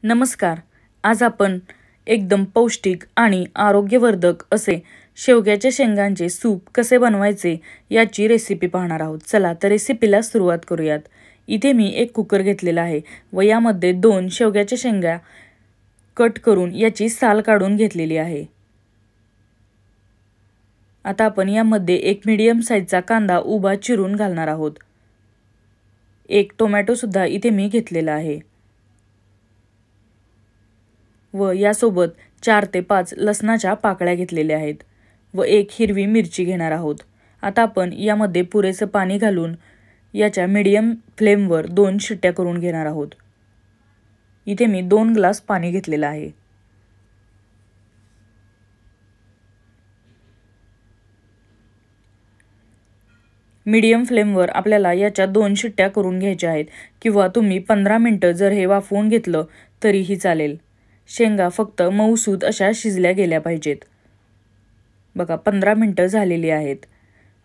नमस्कार. आज आपण एकदम पौष्टिक आणि आरोग्यवर्धक असे शेवग्याच्या शेंगांचे सूप कसे बनवायचे याची रेसिपी पाहणार आहोत. चला तर रेसिपीला सुरुवात करूयात. इथे मी एक कुकर घेतलेला आहे व यामध्ये 2 शेवग्याच्या शेंगा कट करून याची साल काढून घेतलेली आहे. आता आपण यामध्ये एक मीडियम साईजचा कांदा उभा चिरून घालणार आहोत. एक टोमॅटो सुद्धा इथे मी घेतलेला आहे व यासोबत 4 ते 5 लसणाच्या पाकळ्या घेतलेल्या आहेत व एक हिरवी मिरची घेणार आहोत. आता आपण यामध्ये पुरेसे पाणी घालून याच्या मीडियम फ्लेमवर 2 शिट्ट्या करून घेणार आहोत. इथे मी 2 ग्लास पाणी घेतलेले आहे. मीडियम फ्लेमवर आपल्याला याच्या 2 शिट्ट्या करून घ्यायच्या आहेत किंवा तुम्ही 15 मिनिटं जर हे वाफवून घेतलं तरीही चालेल. शेंगा फक्त मऊसूद अशा शिजल्या गेल्या पाहिजेत. बघा 15 मिनिटं झालेली आहेत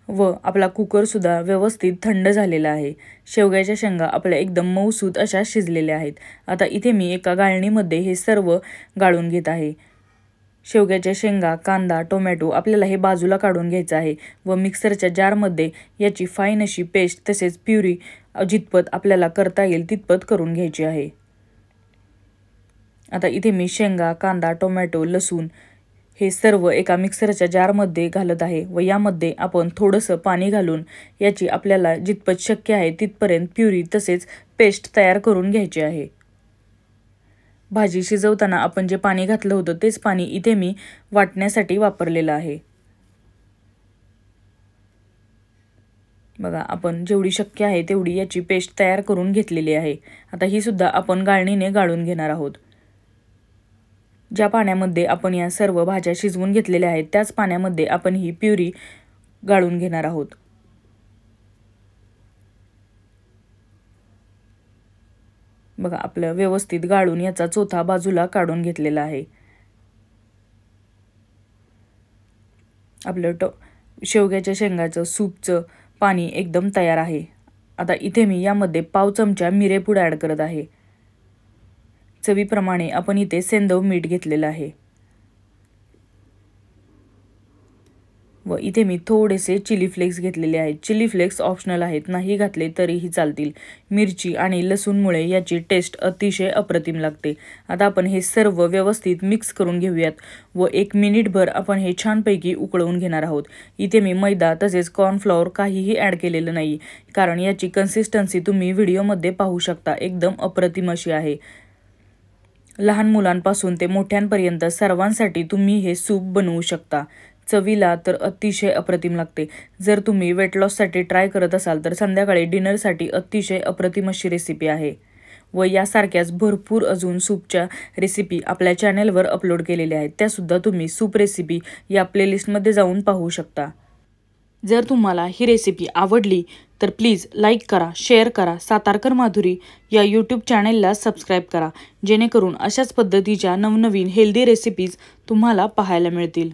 व आपला कुकर सुद्धा व्यवस्थित थंड झालेला आहे. शेवग्याच्या शेंगा आपल्या एकदम मऊसूद अशा शिजलेल्या आहेत. आता इथे मी एका गाळणीमध्ये हे सर्व गाळून घेत आहे. शेवग्याच्या शेंगा, कांदा, टोमॅटो आपल्याला हे बाजूला काढून घ्यायचं आहे व मिक्सरच्या जारमध्ये याची फाईन अशी पेस्ट तसेच प्युरी जितपत आपल्याला करता येईल तितपत करून घ्यायची आहे. आता इथे मी शेंगा, कांदा, टोमॅटो, लसूण हे सर्व एका मिक्सरच्या जारमध्ये घालत आहे व यामध्ये आपण थोडंसं पाणी घालून याची आपल्याला जितपत शक्य आहे तिथपर्यंत प्युरी तसेच पेस्ट तयार करून घ्यायची आहे. भाजी शिजवताना आपण जे पाणी घातलं होतं तेच पाणी इथे मी वाटण्यासाठी वापरलेलं आहे. बघा आपण जेवढी शक्य आहे तेवढी याची पेस्ट तयार करून घेतलेली आहे. आता ही सुद्धा आपण गाळणीने गाळून घेणार आहोत. ज्या पाण्यामध्ये आपण या सर्व भाज्या शिजवून घेतलेल्या आहेत त्याच पाण्यामध्ये आपण ही प्युरी गाळून घेणार आहोत. बघा आपलं व्यवस्थित गाळून याचा चोथा बाजूला काढून घेतलेला आहे. आपलं शेवग्याच्या शेंगाचं सूपचं पाणी एकदम तयार आहे. आता इथे मी यामध्ये पाव चमचा मिरेपूड ॲड करत आहे. चवीप्रमाणे आपण इथे सेंधव मीठ घेतलेलं आहे व इथे मी थोडेसे चिली फ्लेक्स घेतलेले आहेत. चिली फ्लेक्स ऑप्शनल आहेत, नाही घातले तरीही चालतील. मिरची आणि लसूणमुळे याची टेस्ट अतिशय अप्रतिम लागते. आता आपण हे सर्व व्यवस्थित मिक्स करून घेऊयात व 1 मिनिटभर आपण हे छानपैकी उकळवून घेणार आहोत. इथे मी मैदा तसेच कॉर्नफ्लॉवर काहीही ॲड केलेलं नाही कारण याची कन्सिस्टन्सी तुम्ही व्हिडिओमध्ये पाहू शकता. एकदम अप्रतिम अशी आहे. लहान मुलांपासून ते मोठ्यांपर्यंत सर्वांसाठी तुम्ही हे सूप बनवू शकता. चवीला तर अतिशय अप्रतिम लागते. जर तुम्ही वेट लॉससाठी ट्राय करत असाल तर संध्याकाळी डिनरसाठी अतिशय अप्रतिम अशी रेसिपी आहे व यासारख्याच भरपूर अजून सूपच्या रेसिपी आपल्या चॅनेलवर अपलोड केलेल्या आहेत. त्यासुद्धा तुम्ही सूप रेसिपी या प्लेलिस्टमध्ये जाऊन पाहू शकता. जर तुम्हाला ही रेसिपी आवडली तर प्लीज लाईक करा, शेअर करा. सातारकर माधुरी या यूट्यूब चॅनेलला सबस्क्राईब करा जेणेकरून अशाच पद्धतीच्या नवनवीन हेल्दी रेसिपीज तुम्हाला पाहायला मिळतील.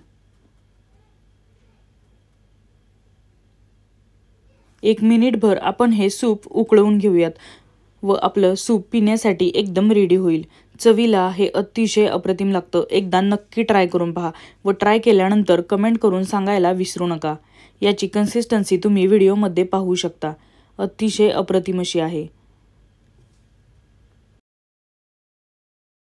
1 मिनिटभर आपण हे सूप उकळवून घेऊयात व आपलं सूप पिण्यासाठी एकदम रेडी होईल. चवीला हे अतिशय अप्रतिम लागतं. एकदा नक्की ट्राय करून पहा व ट्राय केल्यानंतर कमेंट करून सांगायला विसरू नका. याची कन्सिस्टन्सी तुम्ही व्हिडिओमध्ये पाहू शकता. अतिशय अप्रतिम अशी आहे.